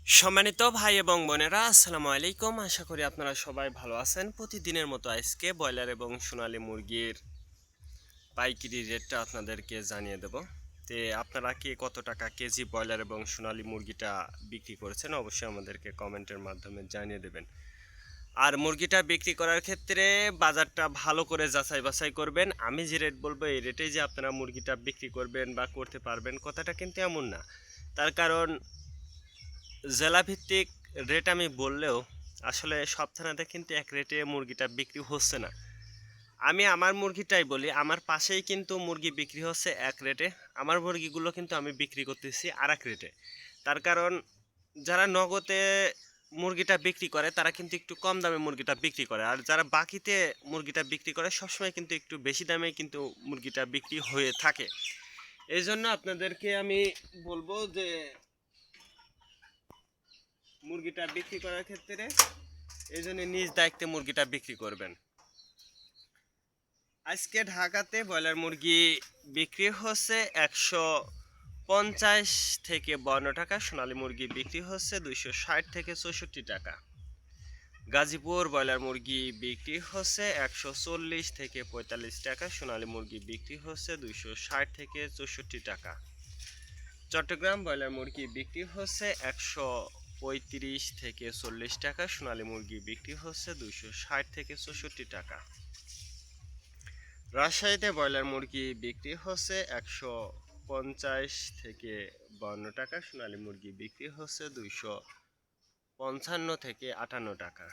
সম্মানিত ভাই এবং বোনেরা, আসসালামু আলাইকুম। আশা করি আপনারা সবাই ভালো আছেন। প্রতিদিনের মতো আজকে ব্রয়লার এবং সোনালী মুরগির পাইকারি রেটটা আপনাদেরকে জানিয়ে দেব। আপনারা কি কত টাকা কেজি ব্রয়লার এবং সোনালী মুরগিটা বিক্রি করেছেন অবশ্যই আমাদেরকে কমেন্টের মাধ্যমে জানিয়ে দেবেন। আর মুরগিটা বিক্রি করার ক্ষেত্রে বাজারটা ভালো করে যাচাই বাছাই করবেন। আমি যে রেট বলবো এই রেটেই যে আপনারা মুরগিটা বিক্রি করবেন বা করতে পারবেন কথাটা কিন্তু এমন না। তার কারণ জেলাভিত্তিক রেট আমি বললেও আসলে সব থানাতে কিন্তু এক রেটে মুরগিটা বিক্রি হচ্ছে না। আমি আমার মুরগিটাই বলি, আমার পাশেই কিন্তু মুরগি বিক্রি হচ্ছে এক রেটে, আমার মুরগিগুলো কিন্তু আমি বিক্রি করতেছি আর এক রেটে। তার কারণ যারা নগদে মুরগিটা বিক্রি করে তারা কিন্তু একটু কম দামে মুরগিটা বিক্রি করে, আর যারা বাকিতে মুরগিটা বিক্রি করে সবসময় কিন্তু একটু বেশি দামে কিন্তু মুরগিটা বিক্রি হয়ে থাকে। এই জন্য আপনাদেরকে আমি বলবো যে মুরগিটা বিক্রি করার ক্ষেত্রে এই জন্য নিজ দায়িত্বে মুরগিটা বিক্রি করবেন। আজকে ঢাকাতে ব্রয়লার মুরগি বিক্রি হচ্ছে 150 থেকে 52 টাকা, সোনালী মুরগি বিক্রি হচ্ছে 260 থেকে 64 টাকা। গাজীপুর ব্রয়লার মুরগি বিক্রি হচ্ছে 140 থেকে 45 টাকা, সোনালী মুরগি বিক্রি হচ্ছে 260 থেকে 64 টাকা। চট্টগ্রাম ব্রয়লার মুরগি বিক্রি হচ্ছে 135 থেকে 40 টাকা, সোনালী মুরগি বিক্রি হচ্ছে 260 থেকে 64 টাকা। রাজশাহীতে ব্রয়লার মুরগি বিক্রি হচ্ছে 150 থেকে 52 টাকা, সোনালী মুরগি বিক্রি হচ্ছে 255 থেকে 58 টাকা।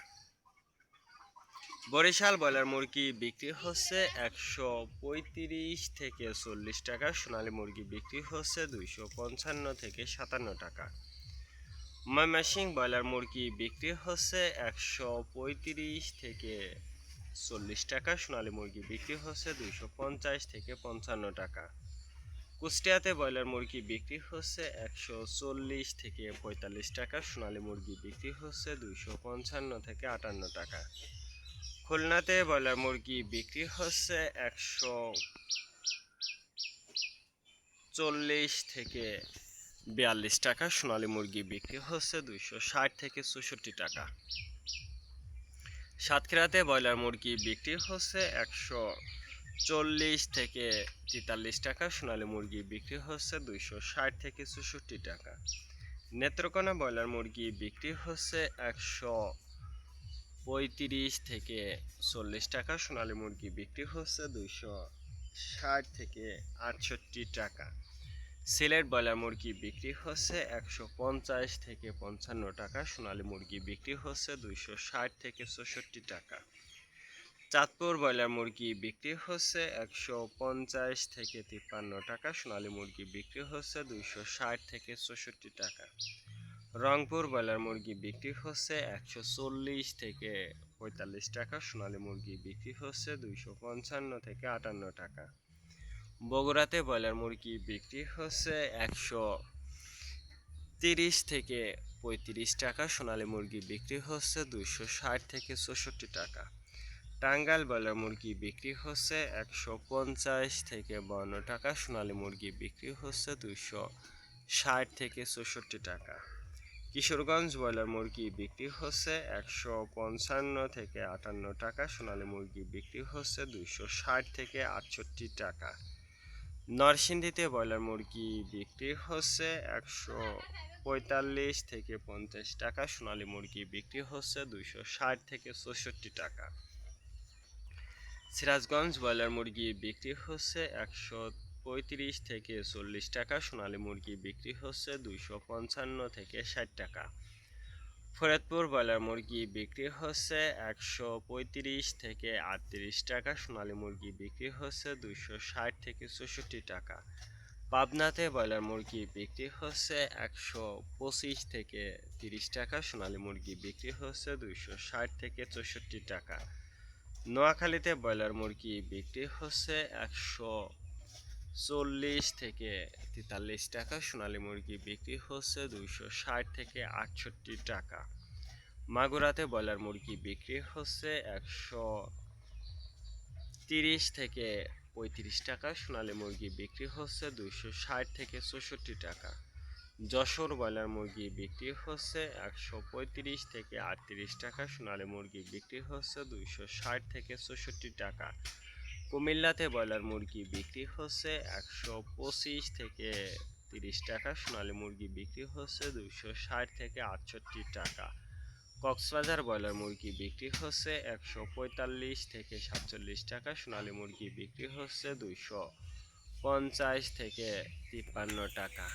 বরিশাল ব্রয়লার মুরগি বিক্রি হচ্ছে 135 থেকে 40 টাকা, সোনালী মুরগি বিক্রি হচ্ছে 255 থেকে 57 টাকা। ময়মনসিংহ ব্রয়লার মুরগি বিক্রি হচ্ছে 135 থেকে 40 টাকা, সোনালী মুরগি বিক্রি হচ্ছে 250 থেকে 55 টাকা। কুষ্টিয়াতে ব্রয়লার মুরগি বিক্রি হচ্ছে 140 থেকে 45 টাকা, সোনালী মুরগি বিক্রি হচ্ছে 255 থেকে 58 টাকা। খুলনাতে ব্রয়লার মুরগি বিক্রি হচ্ছে 140 থেকে 42 টাকা, সোনালী মুরগি বিক্রি হচ্ছে 260 থেকে 64 টাকা। সাতক্ষীরাতে ব্রয়লার মুরগি বিক্রি হচ্ছে 140 থেকে 43 টাকা, সোনালী মুরগি বিক্রি হচ্ছে 260 থেকে 64 টাকা। নেত্রকোনা ব্রয়লার মুরগি বিক্রি হচ্ছে 135 থেকে 40 টাকা, সোনালী মুরগি বিক্রি হচ্ছে 260 থেকে 68 টাকা। সিলেট ব্রয়লার মুরগি বিক্রি হচ্ছে 150 থেকে 55 টাকা, সোনালী মুরগি বিক্রি হচ্ছে 260 থেকে 64 টাকা। চাঁদপুর ব্রয়লার মুরগি বিক্রি হচ্ছে 150 থেকে 53 টাকা, সোনালী মুরগি বিক্রি হচ্ছে 260 থেকে 64 টাকা। রংপুর ব্রয়লার মুরগি বিক্রি হচ্ছে 140 থেকে 45 টাকা, সোনালী মুরগি বিক্রি হচ্ছে 255 থেকে 58 টাকা। বগুড়াতে ব্রয়লার মুরগি বিক্রি হচ্ছে 130 থেকে 35 টাকা, সোনালী মুরগি বিক্রি হচ্ছে 260 থেকে 64 টাকা। টাঙ্গাইল ব্রয়লার মুরগি বিক্রি হচ্ছে 150 থেকে 52 টাকা, সোনালী মুরগি বিক্রি হচ্ছে 260 থেকে 64 টাকা। কিশোরগঞ্জ ব্রয়লার মুরগি বিক্রি হচ্ছে 155 থেকে 58 টাকা, সোনালী মুরগি বিক্রি হচ্ছে 260 থেকে 68 টাকা। নরসিংদীতে ব্রয়লার মুরগি বিক্রি হচ্ছে 145 থেকে 50 টাকা, সোনালী মুরগি বিক্রি হচ্ছে 260 থেকে 64 টাকা। সিরাজগঞ্জ ব্রয়লার মুরগি বিক্রি হচ্ছে 135 থেকে 40 টাকা, সোনালী মুরগি বিক্রি হচ্ছে 255 থেকে 60 টাকা। ফরিদপুর ব্রয়লার মুরগি বিক্রি হচ্ছে 135 থেকে 38 টাকা, সোনালী মুরগি বিক্রি হচ্ছে 260 থেকে 64 টাকা। পাবনাতে ব্রয়লার মুরগি বিক্রি হচ্ছে 125 থেকে 30 টাকা, সোনালী মুরগি বিক্রি হচ্ছে 260 থেকে 64 টাকা। নোয়াখালীতে ব্রয়লার মুরগি বিক্রি হচ্ছে 140 থেকে 43 টাকা, সোনালী মুরগি বিক্রি হচ্ছে 260 থেকে 68 টাকা। মাগুরাতে ব্রয়লার মুরগি বিক্রি হচ্ছে 130 থেকে 35 টাকা, সোনালী মুরগি বিক্রি হচ্ছে 260 থেকে 64 টাকা। যশোর ব্রয়লার মুরগি বিক্রি হচ্ছে 135 থেকে 38 টাকা, সোনালী মুরগি বিক্রি হচ্ছে 260 থেকে 64 টাকা। কুমিল্লাতে ব্রয়লার মুরগি বিক্রি হচ্ছে 125 থেকে 30 টাকা, সোনালী মুরগি বিক্রি হচ্ছে 260 থেকে 68 টাকা। কক্সবাজার ব্রয়লার মুরগি বিক্রি হচ্ছে 145 থেকে 47 টাকা, সোনালী মুরগি বিক্রি হচ্ছে 250 থেকে 53 টাকা।